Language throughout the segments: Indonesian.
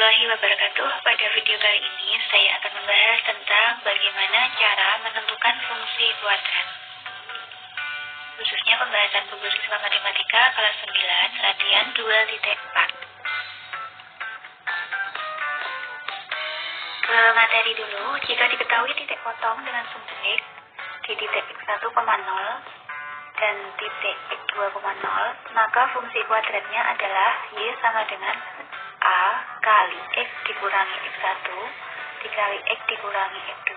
warahmatullahi wabarakatuh. Pada video kali ini saya akan membahas tentang bagaimana cara menentukan fungsi kuadrat. Khususnya pembahasan buku siswa matematika kelas 9 latihan 2.4. Ke materi dulu, jika diketahui titik potong dengan sumbu X di titik X1,0 dan titik X2,0, maka fungsi kuadratnya adalah Y sama dengan A kali X dikurangi X1 dikali X dikurangi X2.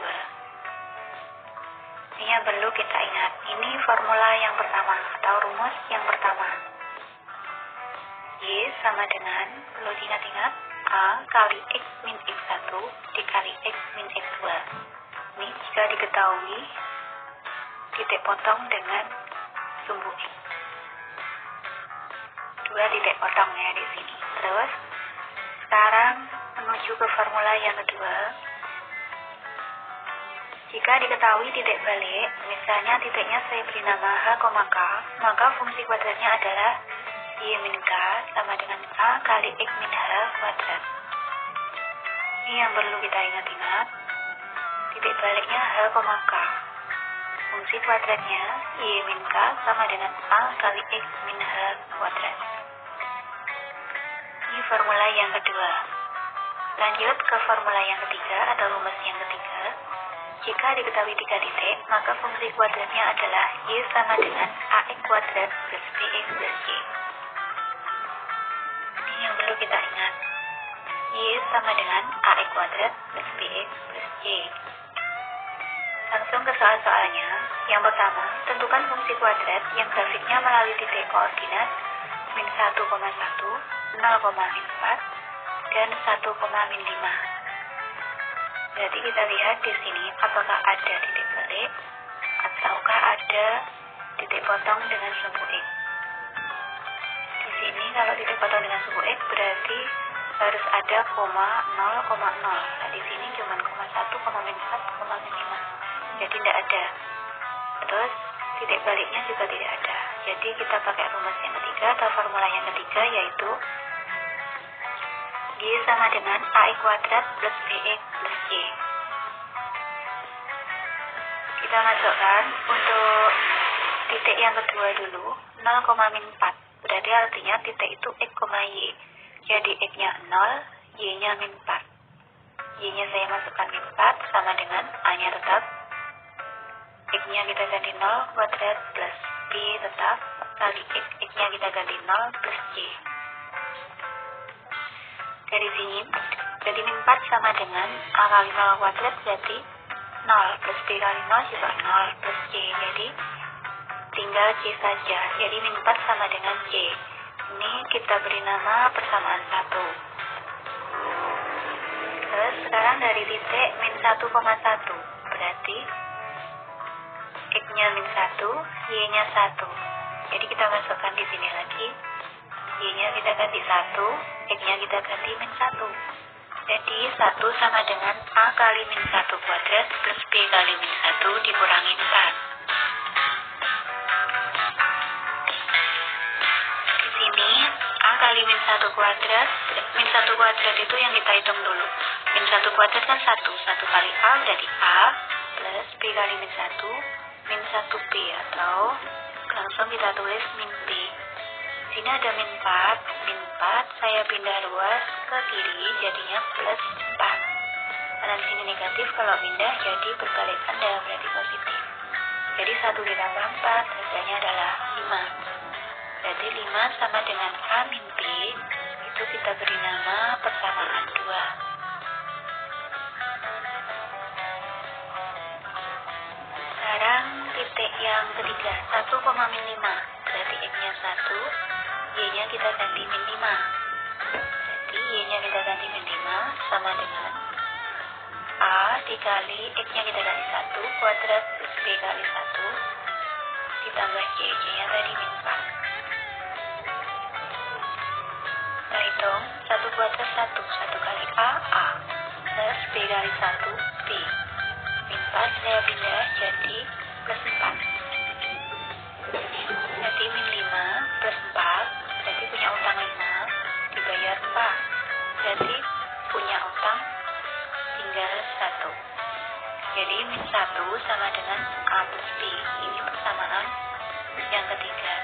Ini yang perlu kita ingat. Ini formula yang pertama atau rumus yang pertama. Y sama dengan, perlu diingat-ingat, A kali X min X1 dikali X min X2. Ini jika diketahui titik potong dengan sumbu X. Dua titik potongnya di sini. Terus sekarang menuju ke formula yang kedua. Jika diketahui titik balik, misalnya titiknya saya beri nama H, K, maka fungsi kuadratnya adalah Y min K sama dengan A kali X min H kuadrat. Ini yang perlu kita ingat-ingat. Titik baliknya H, K. Fungsi kuadratnya Y min K sama dengan A kali X min H kuadrat. Ini formula yang kedua. Lanjut ke formula yang ketiga atau rumus yang ketiga. Jika diketahui 3 titik, maka fungsi kuadratnya adalah Y sama dengan AX kuadrat plus BX plus Y. Ini yang perlu kita ingat. Y sama dengan AX kuadrat plus BX plus Y. Langsung ke soal-soalnya. Yang pertama, tentukan fungsi kuadrat yang grafiknya melalui titik koordinat min 1,1, 0,4, dan 1,5. Berarti kita lihat di sini apakah ada titik balik ataukah ada titik potong dengan sumbu X. Di sini kalau titik potong dengan sumbu X berarti harus ada koma 0,0. Nah, di sini cuma koma 1, koma min 4, koma min 5. Jadi tidak ada. Terus titik baliknya juga tidak ada. Jadi kita pakai rumus yang ketiga atau formula yang ketiga, yaitu Y sama dengan AX kuadrat plus BX plus Y. Kita masukkan untuk titik yang kedua dulu, 0,4. Berarti artinya titik itu X, Y. Jadi X-nya 0, Y-nya min 4. Y-nya saya masukkan min 4 sama dengan A-nya tetap. X-nya kita ganti 0 kuadrat plus B tetap kali X. X-nya kita ganti 0 plus Y. Dari sini, jadi min 4 sama dengan A kali 0 kuadrat berarti 0 plus B kali 0 juga 0 plus Y. Jadi tinggal C saja. Jadi min 4 sama dengan C. Ini kita beri nama persamaan 1. Terus sekarang dari titik min 1,1 berarti X-nya min 1, Y-nya 1. Jadi kita masukkan di sini lagi. Y-nya kita ganti 1, X-nya kita ganti min 1. Jadi 1 sama dengan A kali min 1 kuadrat plus B kali min 1 dikurangi 4. Di sini A kali min 1 kuadrat, min 1 kuadrat itu yang kita hitung dulu. Min 1 kuadrat kan 1, 1 kali A berarti A plus B kali min 1 min 1B, atau langsung kita tulis min B. Sini ada min 4 saya pindah luas ke kiri jadinya plus 4. Karena di sini negatif, kalau pindah jadi berbalikan dan berarti positif. Jadi 1 ditambah 4 hasilnya adalah 5. Berarti 5 sama dengan A min B, itu kita beri nama persamaan 2. Sekarang titik yang ketiga, 1,5. Berarti X-nya 1, Y-nya kita ganti min 5. Jadi Y-nya kita ganti min 5 sama dengan A dikali X-nya kita ganti 1 kuadrat plus B kali 1 ditambah Y-nya tadi min 4. Kita hitung 1 kuadrat 1 kali A plus B kali 1 B. Min 4 saya pindah jadi plus 4. Jadi min 5 plus 4 berarti punya utang 5 dibayar 4. Berarti 1 sama dengan A plus B. Ini persamaan yang ketiga.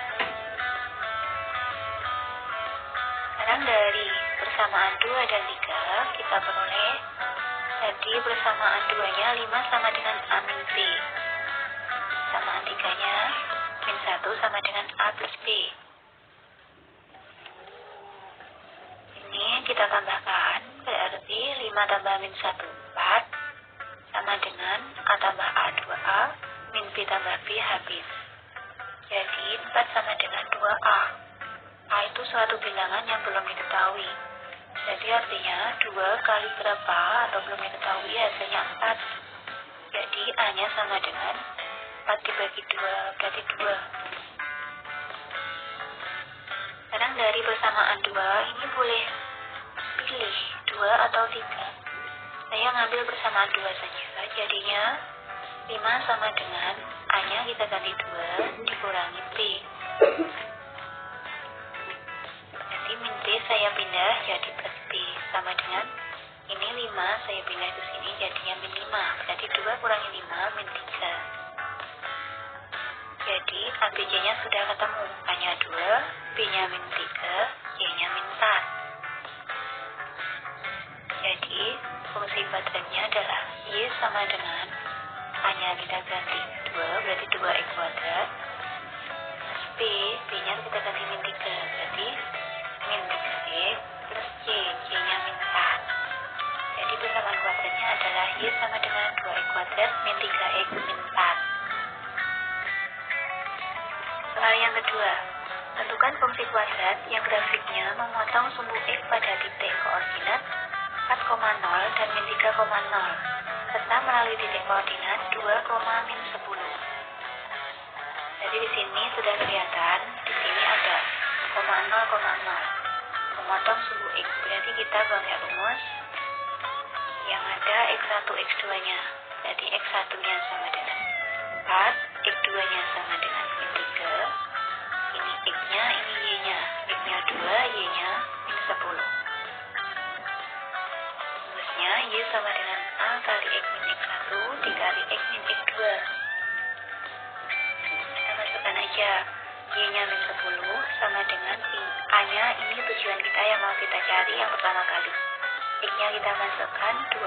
Sekarang dari persamaan 2 dan 3 kita peroleh jadi persamaan 2-nya 5 sama dengan A min B. Persamaan 3-nya min 1 sama dengan A plus B. Ini kita tambahkan, berarti 5 tambah min 1, 4 sama dengan A tambah A 2A min B tambah B habis. Jadi 4 sama dengan 2A. A itu suatu bilangan yang belum diketahui. Jadi artinya 2 kali berapa atau belum diketahui hasilnya 4. Jadi A-nya sama dengan 4 dibagi 2, berarti 2. Sekarang dari persamaan 2 ini boleh pilih 2 atau 3. Saya ngambil persamaan 2 saja. Jadinya 5 sama dengan A-nya kita ganti 2 dikurangi B. Jadi min B saya pindah jadi plus B sama dengan ini 5 saya pindah ke sini jadinya min 5. Berarti 2 kurangi 5 min 3. Jadi ABC-nya sudah ketemu. A-nya 2, B-nya min 3, Y-nya min 4. Jadi fungsi kuadratnya adalah Y sama dengan A-nya kita ganti 2, berarti 2X kuadrat. Plus B, B-nya kita ganti min 3, berarti min 3X plus Y, Y-nya min 4. Jadi persamaan kuadratnya adalah Y sama dengan 2X kuadrat min 3X min 4. Soal yang kedua, tentukan fungsi kuadrat yang grafiknya memotong sumbu X pada titik koordinat 4,0 dan min 3,0 serta melalui titik koordinat 2, min 10. Jadi di sini sudah kelihatan, di sini ada 0,0, memotong sumbu X. Berarti kita pakai rumus yang ada X1, X2-nya. Jadi X1-nya sama dengan 4, X2-nya sama dengan min 3. Ini X-nya, ini Y-nya. X-nya 2, Y-nya min 10. Rumusnya Y sama dengan A kali X min X1 dikali X min X2. Kita masukkan aja. Y-nya min 10 sama dengan A-nya, ini tujuan kita yang mau kita cari yang pertama kali. X-nya kita masukkan 2,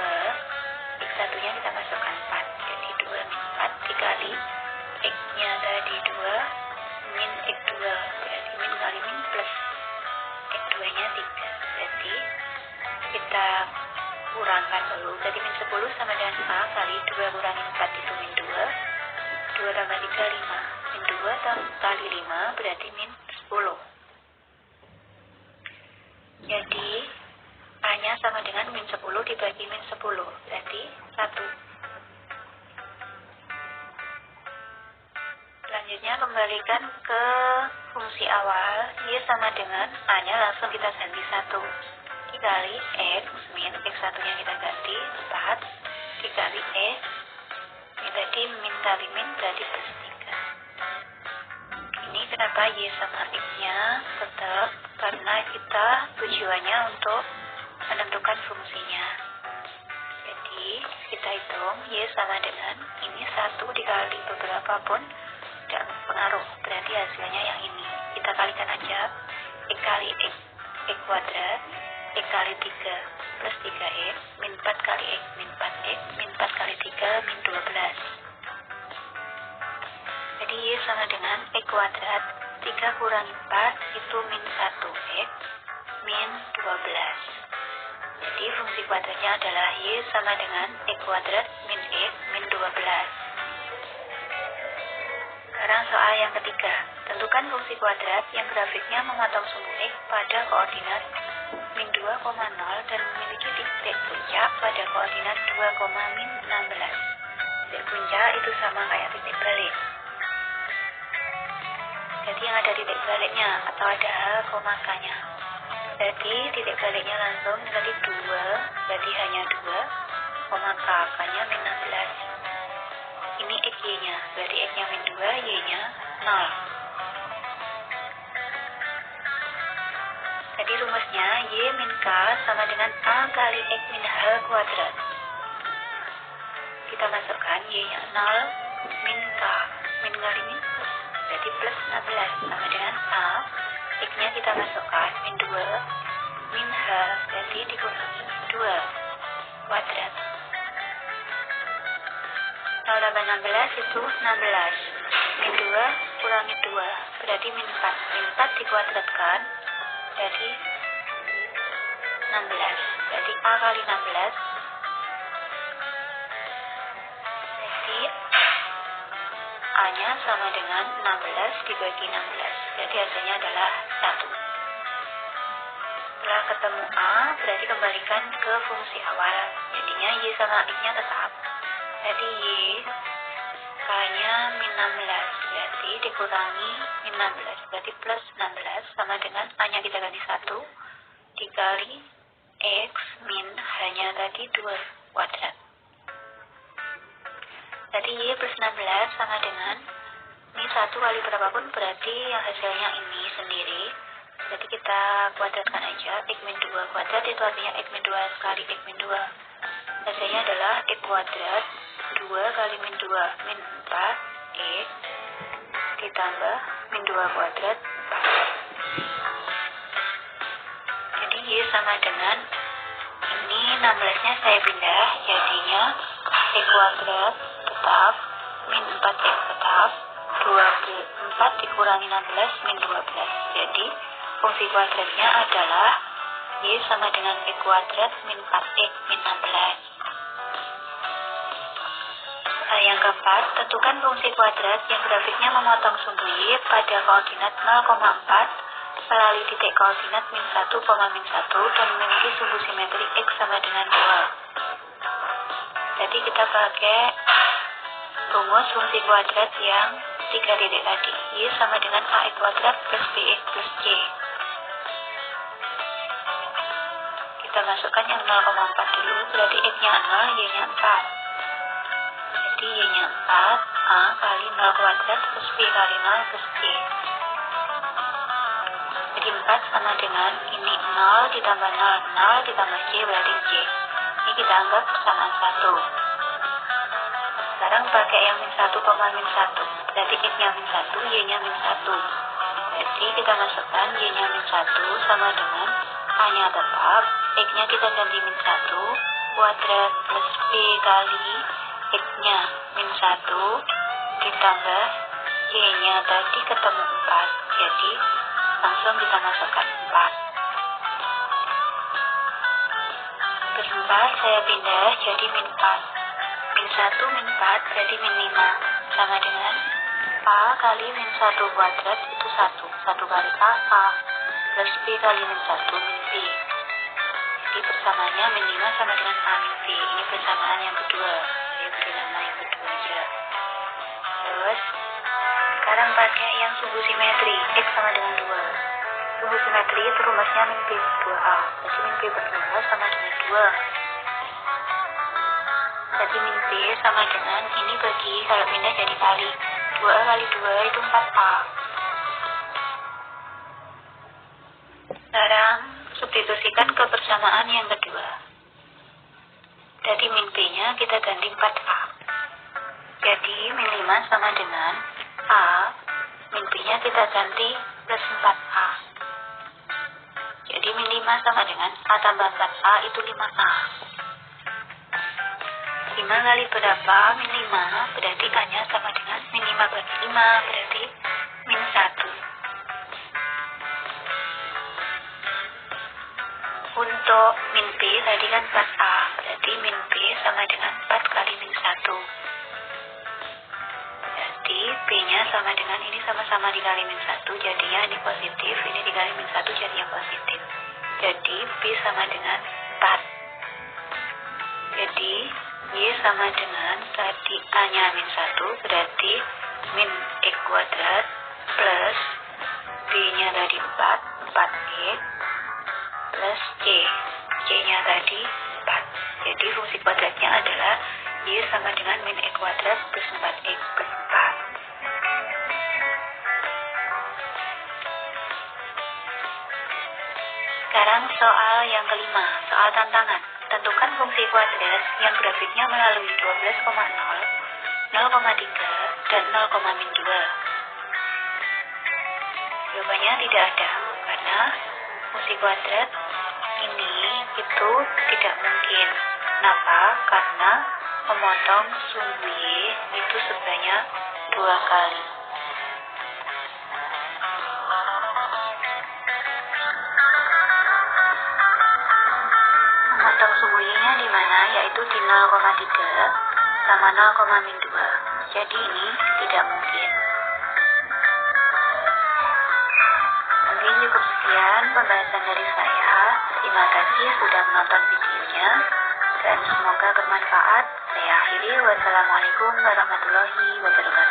X1-nya kita masukkan 4. Jadi 2 min 4 dikali X-nya tadi 2 min X2. Berarti min kali min plus X2-nya 3. Berarti kita kurangkan dulu. Jadi min 10 sama dengan A kali 2 kurangi 4 itu min 2. 2 tambah 3, 5. Min 2 kali 5 berarti min 10. Jadi A-nya sama dengan min 10 dibagi min 10. Berarti 1. Selanjutnya kembalikan ke fungsi awal. Y sama dengan A-nya langsung kita ganti 1. Dikali X min X1-nya kita ganti 4 dikali X. Ini tadi min kali min berarti plus 3. Ini kenapa Y sama X-nya tetap? Karena kita tujuannya untuk menentukan fungsinya. Jadi kita hitung Y sama dengan ini 1 dikali beberapa pun tidak pengaruh. Berarti hasilnya yang ini. Kita kalikan aja. X kali X, X kuadrat, X kali 3 plus 3X, min 4 kali X, min 4X, min 4 kali 3, min 12. Jadi Y sama dengan X kuadrat, 3 kurangi 4 itu min 1X, min 12. Jadi fungsi kuadratnya adalah Y sama dengan X kuadrat min X, min 12. Sekarang soal yang ketiga, tentukan fungsi kuadrat yang grafiknya memotong sumbu X pada koordinat min 2,0 dan memiliki titik puncak pada koordinat 2, min 16. Titik puncak itu sama kayak titik balik. Jadi yang ada titik baliknya atau ada komakanya. Jadi titik baliknya langsung kali 2, berarti hanya 2, koma k-nya min 16. Ini X-Y-nya, berarti X-nya min 2, Y-nya 0. Jadi rumusnya Y min K sama dengan A kali X min H kuadrat. kita masukkan Y-nya 0, min K. Min kali min plus, berarti plus 16 sama dengan A. X-nya kita masukkan min 2, min H, berarti dikurangi 2 kuadrat. 0 tambah 16 itu 16. Min 2 kurangi 2, berarti min 4. Min 4 dikuadratkan, jadi 16. Berarti A kali 16. Jadi A-nya sama dengan 16 dibagi 16. Jadi hasilnya adalah 1. Setelah ketemu A, berarti kembalikan ke fungsi awal. Jadinya Y sama X-nya tetap. Jadi Y K-nya min 16, berarti dikurangi min 16, berarti plus 16 sama dengan A-nya kita ganti 1 dikali X min H-nya tadi 2 kuadrat. Jadi Y plus 16 sama dengan ini 1 kali berapapun, berarti yang hasilnya ini sendiri. Jadi kita kuadratkan aja. X min 2 kuadrat itu artinya X min 2 kali X min 2. Hasilnya adalah X kuadrat 2 kali min 2 min 4 X ditambah min 2 kuadrat 4. Jadi Y sama dengan ini 16 nya saya pindah, jadinya X kuadrat tetap min 4X tetap 24 dikurangi 16 min 12. Jadi fungsi kuadratnya adalah Y sama dengan X kuadrat min 4X min 16. Yang keempat, tentukan fungsi kuadrat yang grafiknya memotong sumbu Y pada koordinat 0,4 melalui titik koordinat min 1, min 1 dan memiliki sumbu simetri X sama dengan 2. Jadi kita pakai rumus fungsi kuadrat yang 3 titik tadi. Y sama dengan AX kuadrat plus BX plus C. Kita masukkan yang 0,4 dulu, berarti X-nya 0, Y-nya 4. Jadi Y-nya 4, A kali 0 kuadrat plus B kali 0 plus C. Jadi 4 sama dengan ini 0 ditambah 0, 0 ditambah C berarti C. Ini kita anggap persamaan 1. Sekarang pakai yang min 1, min 1. Berarti X-nya min 1, Y-nya min 1. Jadi kita masukkan Y-nya min 1 sama dengan A-nya tetap. X-nya kita ganti min 1 kuadrat plus B kali X-nya min 1 ditambah Y-nya tadi ketemu 4. Jadi langsung kita masukkan 4. Terus 4 saya pindah jadi min 4. Min 1 min 4 berarti min 5 sama dengan A kali min 1 kuadrat itu 1. 1 kali A plus B kali min 1 min B. Jadi persamaannya min 5 sama dengan A min B. Ini persamaan yang kedua. Saya beri nama yang kedua aja. Terus sekarang pakai yang sumbu simetri X sama dengan 2. Sumbu simetri itu rumusnya min B per 2A. Jadi min B per 2 sama dengan 2. Jadi min B sama dengan ini bagi kalau pindah jadi kali 2A kali 2 itu 4A. Sekarang substitusikan ke persamaan yang kedua. Jadi min B nya kita ganti 4A. Jadi min 5 sama dengan A, min B nya kita ganti plus 4A. Jadi min 5 sama dengan A tambah 4A itu 5A. 5 kali berapa? Min 5 berarti A-nya sama dengan min 5 bagi 5 berarti min 1. Untuk min B tadi kan 4A, berarti min B sama dengan 4 kali min 1. Jadi B-nya sama dengan ini sama-sama dikali min 1, jadinya ini positif, ini dikali min 1 jadinya positif. Jadi B sama dengan 4. Jadi Y sama dengan tadi A-nya min 1, berarti min X kuadrat plus B-nya tadi 4X plus C-nya tadi 4. Jadi fungsi kuadratnya adalah Y sama dengan min X kuadrat plus 4X plus 4. Sekarang soal yang kelima, soal tantangan. Tentukan fungsi kuadrat yang grafiknya melalui 12,0, 0,3, dan 0,-2. Jawabannya tidak ada, karena fungsi kuadrat ini itu tidak mungkin. Kenapa? Karena memotong sumbu Y itu sebanyak 2 kali. Memotong sumbu Y-nya di mana? Yaitu di 0,3 sama 0,-2. Jadi ini tidak mungkin. Mungkin cukup sekian pembahasan dari saya. Terima kasih sudah menonton videonya dan semoga bermanfaat. Saya akhiri. Wassalamualaikum warahmatullahi wabarakatuh.